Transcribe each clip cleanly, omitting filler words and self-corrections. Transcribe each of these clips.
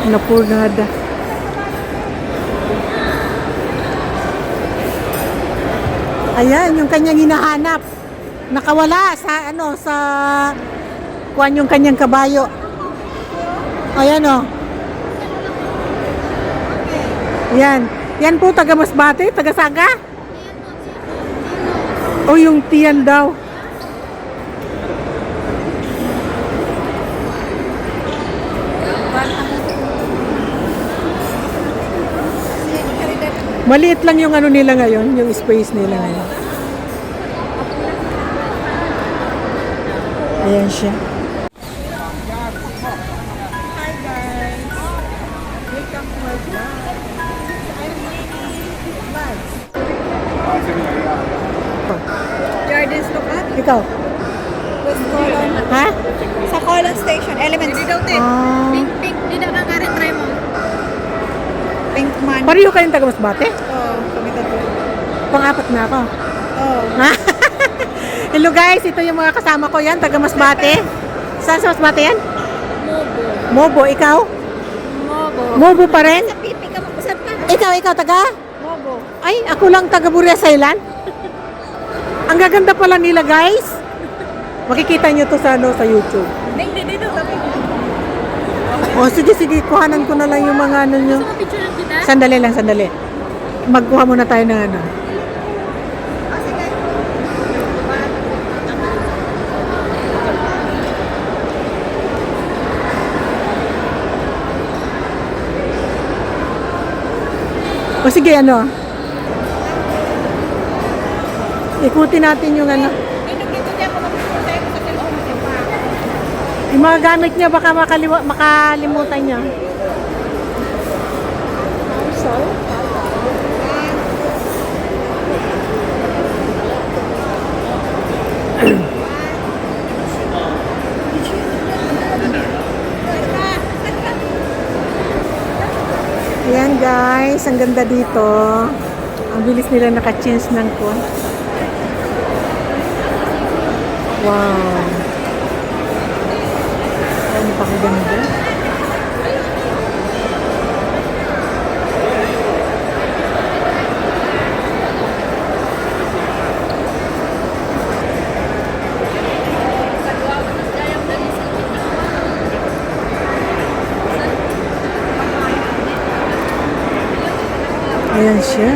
Napurnada. Ayan, yung kanyang hinahanap. Nakawala sa ano, sa kuwan yung kanyang kabayo. Ayan o. Yan. Yan po, taga Masbate, taga Saga. O yung tiyan daw. Maliit lang yung ano nila ngayon, yung space nila ngayon. Ayan siya. Hi guys! Welcome to my vlog. Gardens Local? Ikaw? West Colon. Ha? Sa Colon Station. Elements. Hindi daw Ah, Pink. Hindi na kang karin try mo. Pink man. pareho kayong taga Masbate? Oo, kami tatlo. Pang-apat na ako. Oo. Ha? Hello guys, ito yung mga kasama ko yan, taga Masbate. Saan sa Masbate yan? Mobo. Mobo, ikaw? Mobo. Mobo pa rin? Sa pipi ka mag-usap ka. Ikaw taga? Mobo. Ay, ako lang taga Burias Island. Ang gaganda pala nila guys. Makikita nyo to sa, ano, sa YouTube. Hindi dito. Sabi mo. O sige, kuhanan ko na lang yung mga ano nyo. Gusto mo picture lang kita? Sandali. Magkuha muna tayo ng ano. O sige, ano. Ikutin natin yung ano. Dito niya ako mag-picture sa'yo sa cellphone mo. Yung mga gamit niya baka makalimutan niya. Ayan guys, ang ganda dito. Ang bilis nila naka-change ng phone. Wow. Ano pa kaganda? Ayan siya.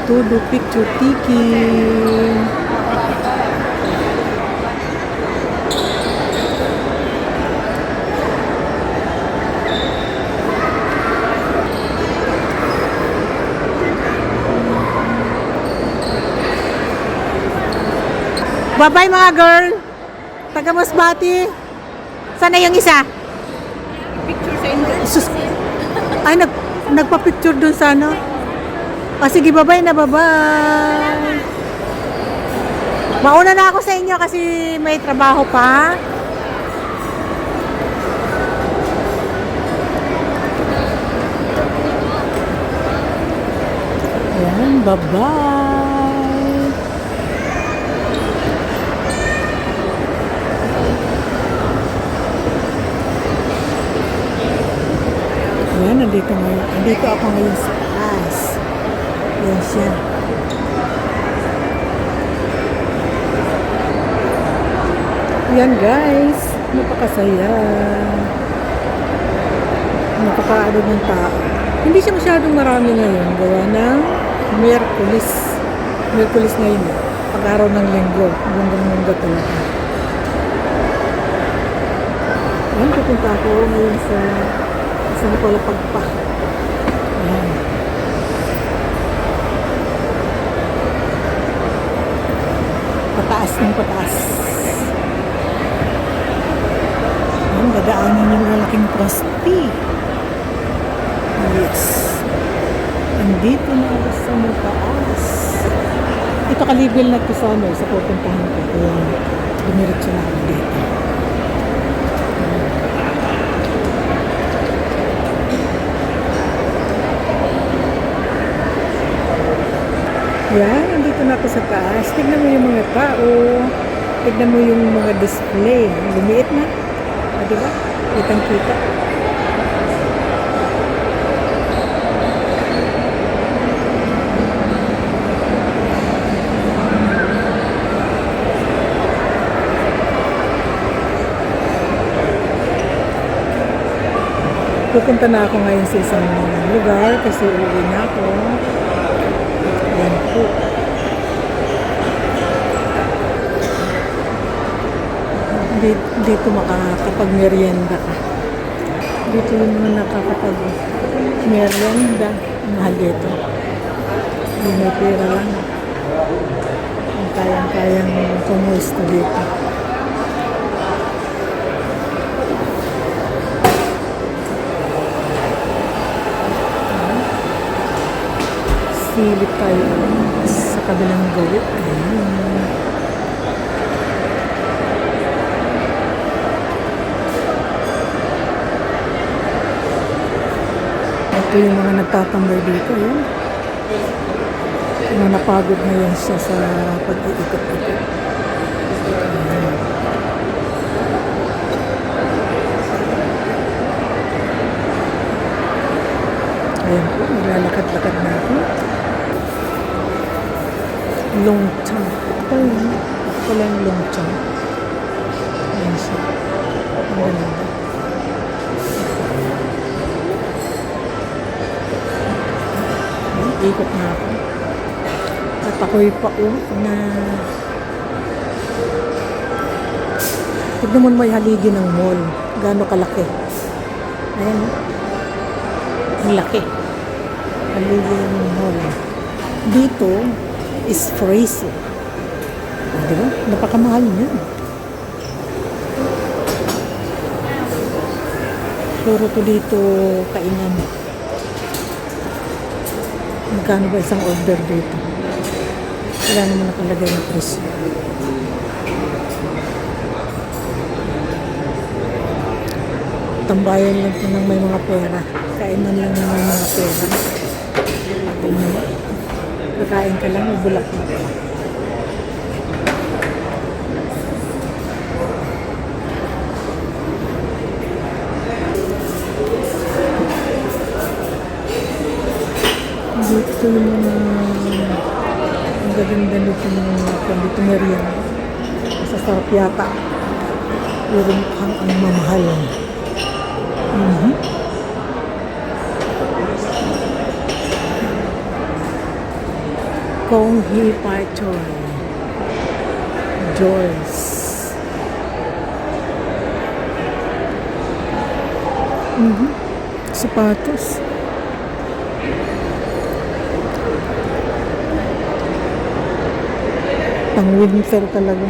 Tudo picture taking. Bye-bye mga girl. Taga Masbate. Sana yung isa? Picture sa inyo. Sus. Ay, nagpa-picture dun sa ano. Sige, bye-bye na, bye-bye. Mauna na ako sa inyo kasi may trabaho pa. Ayan, bye-bye. Yan, nandito ako ngayon sa taas. Yan siya. Yan guys, napakasaya. Napakaano ng tao. Hindi siya masyadong marami ngayon. Gawa ng Miyerkules. Miyerkules ngayon. Pag-araw ng linggo. Hanggang talaga. Ayan, pupunta ako ngayon sa Napalapagpa. Ayan. Pataas ng pataas. Ayan, dadaanan yung malaking poste. Yes. Andito na ako sa mataas. Ito kalibel na ito sa pupuntahan ko. Kaya dumiretso na ako dito. Yan, nandito na ako sa taas. Tignan mo yung mga tao. Tignan mo yung mga display. Lumiit na. Diba? Kitang-kita. Pupunta na ako ngayon sa isang lugar kasi uuwi na ako. Yan po. Dito makakapag-merienda ka. Dito yung mga nakakapag-merienda. Mahal dito. Hindi may pera lang. Ang kayang-kayang kumusta dito. Silip tayo sa kabilang gawin. Ito yung mga nagtatambay dito. Yan. Napagod na yan siya sa pag-iikot-ikot. Ayan po, naglalakad-lakad na ako. Longchang. Ito pala yung Longchang. Ayan siya. Ang ganda. Ikot na ako. At ako'y na tignan mo may haligi ng mall. Gaano kalaki. Ayan. Ang laki. Haligi ng mall. Dito is crazy. Diba? Napakamahal niya. Puro to dito kainan. Magkano ba isang order dito? Wala naman nakalagay ng presyo. Tambayan lang ito ng may mga pera. Kainan lang ng may mga pera. Kakain ka lang, ibulak mo. Dito yung mga ang gaganda nito ng dito merienda. Masasarap yata. Pero mukhang ang mamahal. Kong Hee Pai Choi Joyce. Sapatos. Pang winter talaga.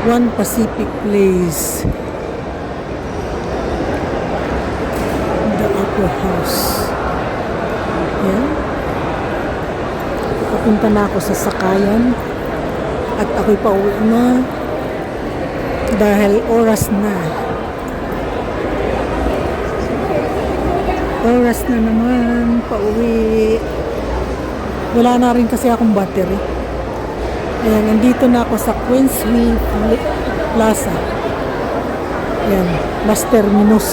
One Pacific Place. The Opera House. Yan. Papunta na ako sa sakayan. At ako'y pauwi na. Dahil oras na. Oras na naman, pauwi. Wala na rin kasi akong battery. Ayan, nandito na ako sa Queensway Plaza. Ayan, Las Terminus.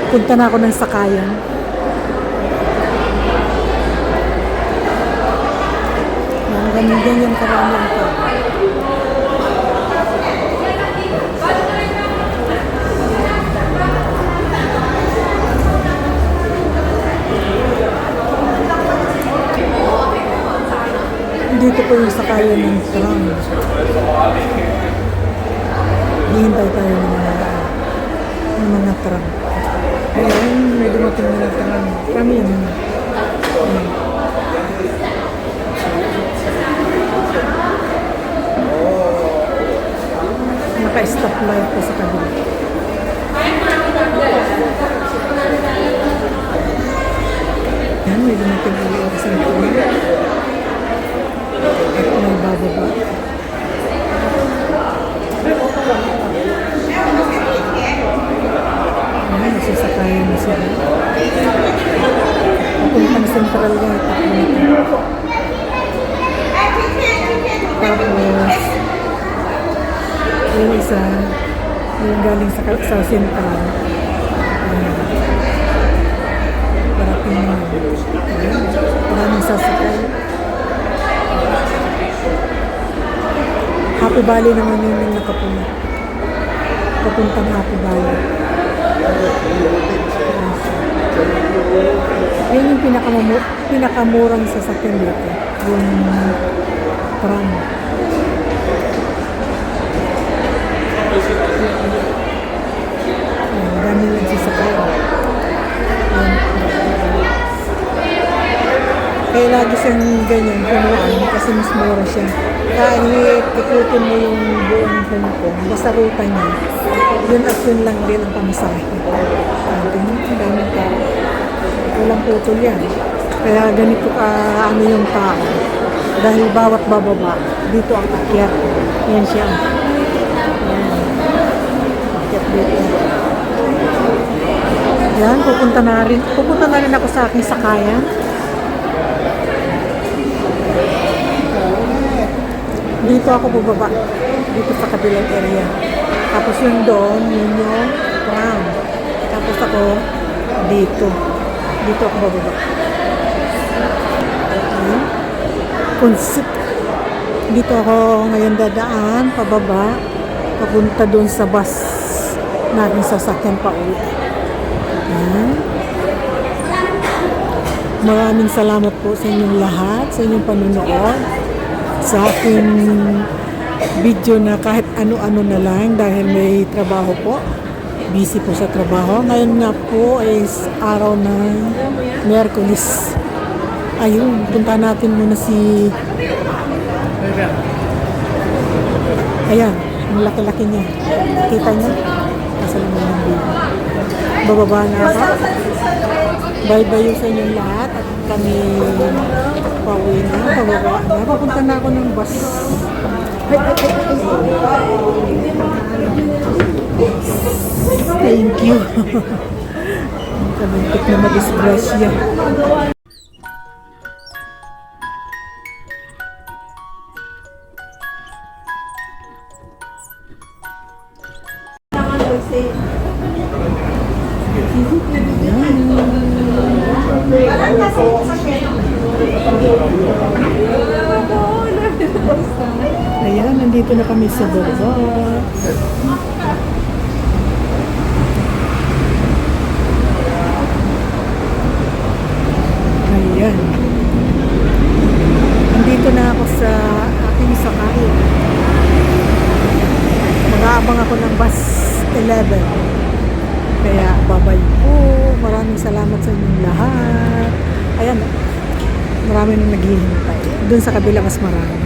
Punta na ako ng sakayan. Ayan, ganyan karami ang tao. Dito po yung sakayan ng tram. Hihintay tayo ng mga tram. Ayan, may dumating na tram. Tram yun. Ayan. Naka-stoplight pa sa kabila. Ayan, may dumating ulit sa tram. At may bababa. Ayan, nasasakayan na sila. Papuntang Central Gate. Tapos, yung isa, yung galing sa Central. Ayan. Parating na. Ayan. Maraming sasakay. Happy Valley naman yun yung nakapula. Papuntang Happy Valley. Yun yung pinakamurang sasakyan dito. Yung tram. Ayan, dami lang sasakyan. Ayan. Kaya lagi siyang ganyan, punuan, kasi mas mura siya. Kaya ikutin mo yung buong Hong Kong, basta ruta niya. Yun at yun lang din ang pamasahe. Tingnan, ang daming tao. Walang putol yan. Kaya ganito ano yung tao. Dahil bawat bababa, dito ang akyat. Yan siya. Yan. Akyat dito. Yan, pupunta na rin ako sa aking sakayan. Dito ako bubaba. Dito sa kabilang area. Tapos yun doon, yun yung tram. Tapos ako dito. Dito ako bababa. Okay. Concept. Dito ako ngayon dadaan, pababa. Papunta doon sa bus natin sasakyan pa uwi. Ayan. Maraming salamat po sa inyong lahat, sa inyong panunood. Sa aking video na kahit ano-ano na lang dahil may trabaho po. Busy po sa trabaho. Ngayon nga po is araw ng Miyerkules. Ayun, punta natin muna si... Ayan, ang laki-laki niya. Kita niya? Nasa naman ng video. Bababa na ako. Bye-bye sa inyong lahat at kami pauwi na, pababa na. Papunta na ako ng bus. Thank you. Kamuntik na madisgrasya. Ayan, nandito na kami sa baba. Ayan. Nandito na ako sa aking sakayan. Mag-aabang ako ng bus 11. Kaya babay po. Maraming salamat sa inyong lahat. Ayan. Marami nang naghihintay. Doon sa kabila mas marami.